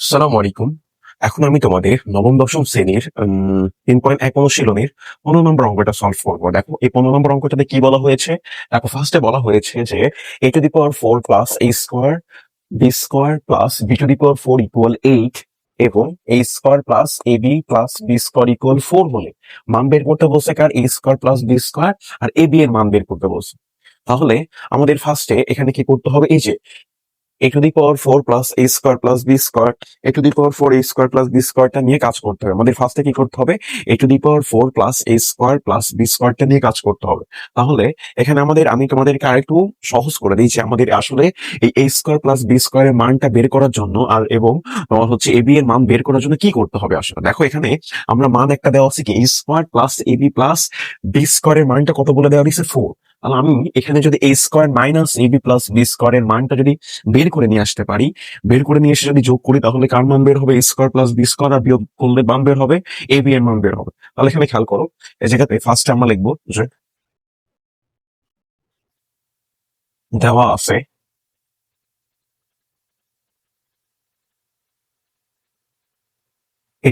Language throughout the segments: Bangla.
সালাম আলাইকুম। এখন আমি তোমাদের নবম দশম শ্রেণীর 3.1 অনুশীলনীর 15 নম্বর অঙ্কটা সলভ করবো। দেখো এই 15 নম্বর অঙ্কটাতে কি বলা হয়েছে? দেখো ফার্স্টে বলা হয়েছে যে a⁴ plus a square b square plus b⁴ equal 8 এবং a square plus ab plus b square equal 4 হলে মান বের করতে বলছে কার a square plus b square আর ab এর মান বের করতে বলছে। তাহলে আমাদের ফার্স্টে এখানে কি করতে হবে? এই যে a⁴ plus a square plus b square a⁴ a square plus b স্কোয়ারটা নিয়ে কাজ করতে হবে। আমাদের ফার্স্টে কি করতে হবে? a⁴ plus a square plus b স্কোয়ারটা নিয়ে কাজ করতে হবে। তাহলে এখানে আমি তোমাদেরকে আরেকটু সহজ করে দিই যে আমাদের আসলে এই a স্কোয়ার প্লাস b স্কোয়ারের মানটা বের করার জন্য আর এবং হচ্ছে ab এর মান বের করার জন্য কি করতে হবে আসলে। দেখো এখানে আমরা মান একটা দেওয়া আছে কি a square plus ab plus b স্কোয়ারের মানটা কত বলে দেওয়া হয়েছে 4। তাহলে আমি এখানে যদি a square minus ab plus b স্কোয়ারের মানটা যদি বের করে নিয়ে আসতে পারি, বের করে নিয়ে এসে যদি যোগ করি তাহলে কার মান বের হবে? a square plus b square, আর বিয়োগ করলে মান বের হবে ab এর মান বের হবে। তাহলে এখানে খেয়াল করো, এই জায়গাতে ফার্স্টে আমরা লিখবো যে দেওয়া আছে a⁴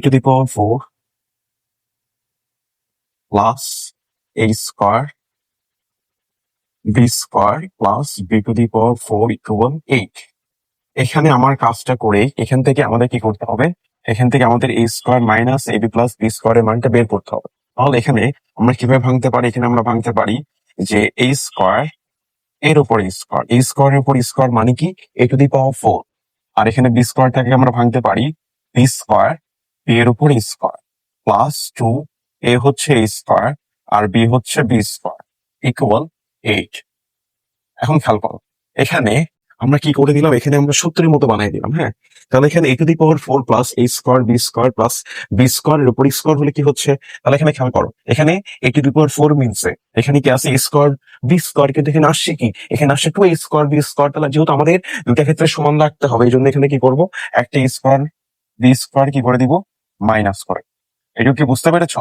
plus a square b square plus b⁴ equal 8। এখানে আমার কাজটা করে এখান থেকে আমাদের কি করতে হবে? এখান থেকে আমাদের a square minus ab plus b স্কোয়ারের মানটা বের করতে হবে। তাহলে এখানে আমরা কিভাবে ভাঙতে পারি? এখানে আমরা ভাঙতে পারি যে a স্কোয়ার এর উপর স্কোয়ার, a স্কোয়ারের উপর স্কোয়ার মানে কি a⁴ আর এখানে b স্কোয়ারটাকে আমরা ভাঙতে পারি b স্কোয়ার b এর উপর স্কোয়ার প্লাস 2 a হচ্ছে a স্কোয়ার আর b হচ্ছে b স্কোয়ার ইকুয়াল 8। এখন খেয়াল করো, এখানে আমরা কি করে দিলাম? এখানে আমরা সূত্রের মতো বানিয়ে দিলাম। হ্যাঁ, তাহলে এখানে a⁴ plus a square b square plus b square এর উপর স্কোয়ার হলে কি হচ্ছে? তাহলে এখানে খেয়াল করো, এখানে a⁴ মিনসে এখানে কি আছে? a স্কোয়ার b স্কোয়ার, কিন্তু এখানে আসছে কি? এখানে আসছে 2a স্কোয়ার b স্কোয়ার। তাহলে যেহেতু আমাদের দুইটা ক্ষেত্রে সমান রাখতে হবে, এই জন্য এখানে কি করবো? একটা স্কোয়ার b স্কোয়ার কি করে দিব? মাইনাস করে। এটা কি বুঝতে পেরেছ?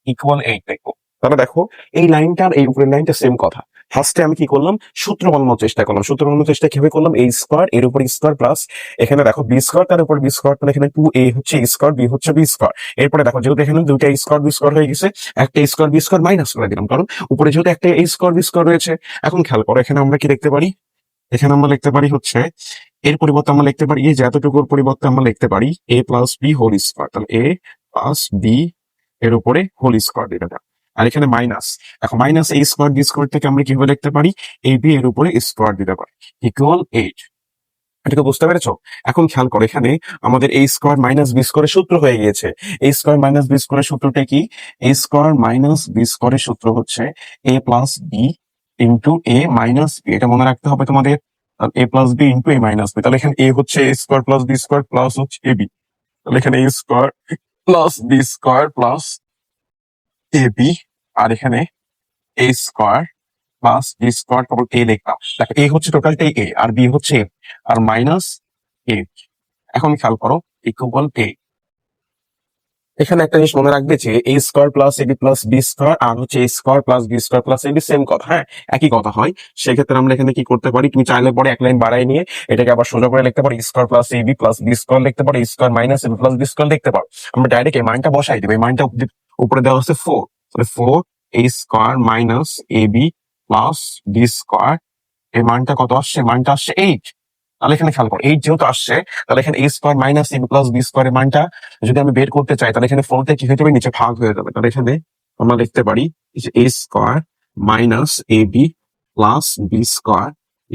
ইকুয়াল 8 দেখো। তাহলে দেখো এই লাইনটা আর এই উপরের লাইনটা সেম কথা। ফার্স্টে আমি কি করলাম? সূত্র বানানোর চেষ্টা করলাম। সূত্র বানানোর চেষ্টা কিভাবে করলাম? a স্কোয়ার এর উপর স্কোয়ার প্লাস এখানে দেখো b স্কোয়ার তার উপর b স্কোয়ার, তাহলে এখানে 2a হচ্ছে a স্কোয়ার b হচ্ছে b স্কোয়ার। এরপরে দেখো যেহেতু এখানে দুইটা স্কোয়ার b স্কোয়ার হয়ে গেছে, একটা স্কোয়ার b স্কোয়ার মাইনাস করে দিলাম, কারণ উপরে যেহেতু একটা a স্কোয়ার b স্কোয়ার রয়েছে। এখন খেয়াল করো, এখানে আমরা কি দেখতে পারি? এখানে আমরা লিখতে পারি হচ্ছে এর পরিবর্তে আমরা লিখতে পারি এই যে এতটুকুর পরিবর্তে আমরা লিখতে পারি a plus b whole square. তাহলে a প্লাস b এর উপরে হোল স্কোয়ার দিতে পারি। আর এখানে মাইনাস, এখন minus a square b square থেকে আমরা কিভাবে লিখতে পারি? a b এর উপরে স্কোয়ার দিতে পারি ইকুয়াল 8। এটাকে বুঝতে পেরেছো? এখন খেয়াল করো, এখানে আমাদের a স্কোয়ার মাইনাস b স্কোয়ারের সূত্র হয়ে গিয়েছে। a স্কোয়ার মাইনাস b স্কোয়ারের সূত্রটা কি? a স্কোয়ার মাইনাস b স্কোয়ারের সূত্র হচ্ছে a plus b into a minus b। এটা মনে রাখতে হবে তোমাদের, a plus b into a minus b। তাহলে এখানে a হচ্ছে a square plus b square plus হচ্ছে ab। তাহলে এখানে a square plus b square plus ab, আর এখানে a square plus b square তারপর a লিখলাম। দেখো a হচ্ছে টোটালটাই a আর b হচ্ছে a আর মাইনাস a। এখন খেয়াল করো ইকুয়াল a। এখানে একটা জিনিস মনে রাখবে যে a square plus ab plus b square আর হচ্ছে a square plus b square plus ab same কথা। হ্যাঁ, একই কথা হয়। সেক্ষেত্রে আমরা এখানে কি করতে পারি? তুমি চাইলে পরে এক লাইন বাড়াই নিয়ে এটাকে আবার সোজা করে লিখতে পারো square plus ab plus b square লিখতে পারো, square minus ab plus b square লিখতে পারো। আমরা ডাইরেক্ট এই মানটা বসাই দেবো। এই মানটা উপরে দেওয়া হচ্ছে 4, তাহলে 4a square minus ab plus b square. এই মানটা কত আসছে? মানটা আসছে 8। তাহলে এখানে খেয়াল করো 8 যেহেতু আসছে, তাহলে এখানে a square minus ab plus b স্কোয়ারের মানটা যদি আমি বের করতে চাই, তাহলে এখানে 4 তে কি হয়ে যাবে? নিচে ভাগ হয়ে যাবে। তাহলে এখানে আমরা লিখতে পারি যে a square minus ab plus b square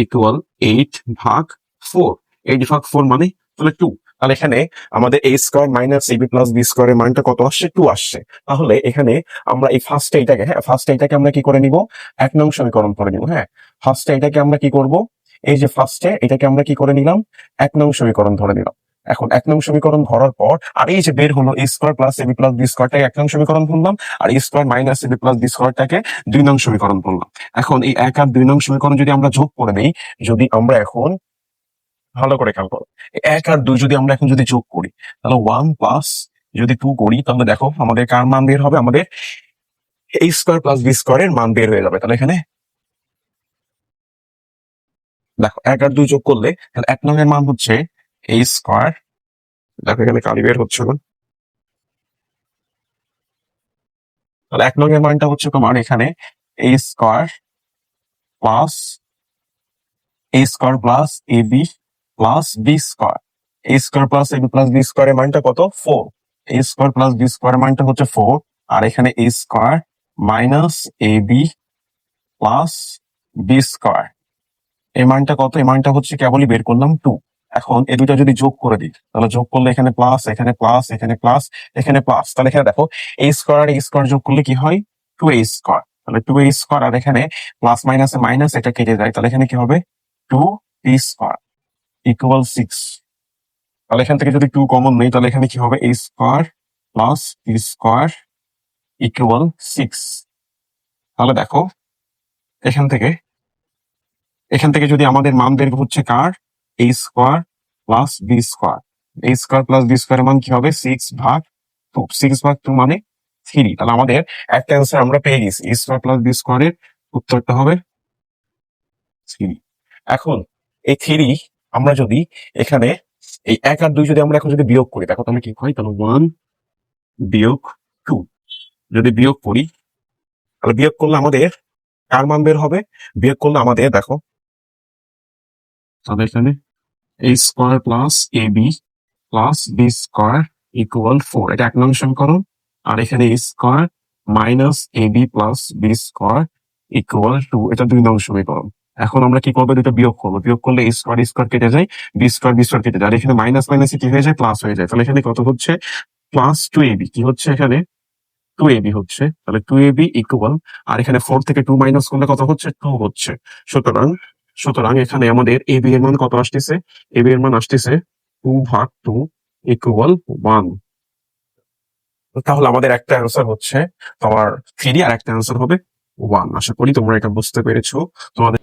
equal 8 ভাগ 4। 8 ভাগ 4 মানে তাহলে 2। তাহলে এখানে আমাদের a square minus ab plus b স্কোয়ারের মানটা কত আসছে? 2 আসছে। তাহলে এখানে আমরা এই ফার্স্টে এটাকে আমরা কি করে নিব? 1 নং সমীকরণ করে নিব। হ্যাঁ, ফার্স্টে এটাকে আমরা কি করব? এই যে ফার্স্টে এটাকে আমরা কি করে নিলাম? 1 নং সমীকরণ ধরে নিলাম। এখন 1 নং সমীকরণ ধরার পর আর এই যে বের হলো a square plus ab plus b স্কোয়ারটাকে 1 নং সমীকরণ ধরলাম, আর a square minus ab plus b স্কোয়ারটাকে 2 নং সমীকরণ ধরলাম। এখন এই 1 আর 2 নং সমীকরণ যদি আমরা যোগ করে নেই, যদি আমরা এখন ভালো করে খেয়াল করো, 1 আর 2 যদি আমরা এখন যদি যোগ করি, তাহলে 1 প্লাস যদি 2 করি, তাহলে দেখো আমাদের কার মান বের হবে? আমাদের a স্কোয়ার প্লাস b স্কোয়ারের মান বের হয়ে যাবে। তাহলে এখানে দেখো 1 আর 2 যোগ করলে তাহলে 1 নং এর মান হচ্ছে a স্কোয়ার দেখো এখানে কালি বের হচ্ছে না। তাহলে 1 নং এর মানটা হচ্ছে তোমার এখানে এ square plus A B plus B square. A square plus A B plus B স্কোয়ারের মানটা কত? 4। এ স্কোয়ার প্লাস বি স্কোয়ারের মানটা হচ্ছে 4, আর এখানে এ square minus A B plus B square এর মানটা কত? এই মানটা হচ্ছে কেবলই বের করলাম 2। এখন এই দুইটা যদি যোগ করে দিই, তাহলে যোগ করলে এখানে প্লাস, এখানে প্লাস, এখানে প্লাস, এখানে প্লাস, তাহলে এখানে দেখো এ স্কোয়ার আর এ স্কোয়ার যোগ করলে কি হয়? 2a square. তাহলে 2a স্কোয়ার, আর এখানে প্লাস মাইনাসে মাইনাস, এটা কেটে যায়, তাহলে এখানে কি হবে? 2b square equal 6। তাহলে এখান থেকে যদি 2 কমন নেই, তাহলে এখানে কি হবে? a square plus b square equal 6। তাহলে দেখো এখান থেকে যদি আমাদের মান বের হচ্ছে কার? a square plus B square. a square plus B স্কোয়ারের মান কি হবে? 6/2। 6/2 মানে 3। তাহলে আমাদের একটা অ্যান্সার আমরা পেয়ে গেছি। a স্কোয়ার প্লাস বি স্কোয়ারের উত্তরটা হবে 3। এখন এই 3 আমরা যদি এখানে এই 1 আর 2 যদি আমরা এখন যদি বিয়োগ করি, দেখো তাহলে কি হয়? তাহলে 1 বিয়োগ 2 যদি বিয়োগ করি, তাহলে বিয়োগ করলে আমাদের কার মান বের হবে? বিয়োগ করলে আমাদের দেখো, তাহলে এখানে a square plus A B plus B square equal 4, এটা 1 নং সমীকরণ। আর এখানে a square minus A B plus B square equal 2, এটা 2 নং সমীকরণ। এখন আমরা কি করবো? দুটো বিয়োগ করবো। বিয়োগ করলে a স্কোয়ার স্কোয়ার কেটে যায়, বি স্কোয়ার কেটে যায়, আর এখানে মাইনাস মাইনাস কি হয়ে যায়? প্লাস হয়ে যায়। তাহলে এখানে কত হচ্ছে? Plus 2ab। কি হচ্ছে এখানে? 2ab হচ্ছে। তাহলে 2ab ইকুয়াল, আর এখানে 4 থেকে 2 মাইনাস করলে কত হচ্ছে? 2 হচ্ছে। সুতরাং সুতরাং এখানে আমাদের ab এর মান কত আসতেছে? ab এর মান আসতেছে 2/2 ইকুয়াল 1। তাহলে আমাদের একটা অ্যান্সার হচ্ছে তোমার 3, আর একটা অ্যান্সার হবে 1। আশা করি তোমরা এটা বুঝতে পেরেছো। তোমাদের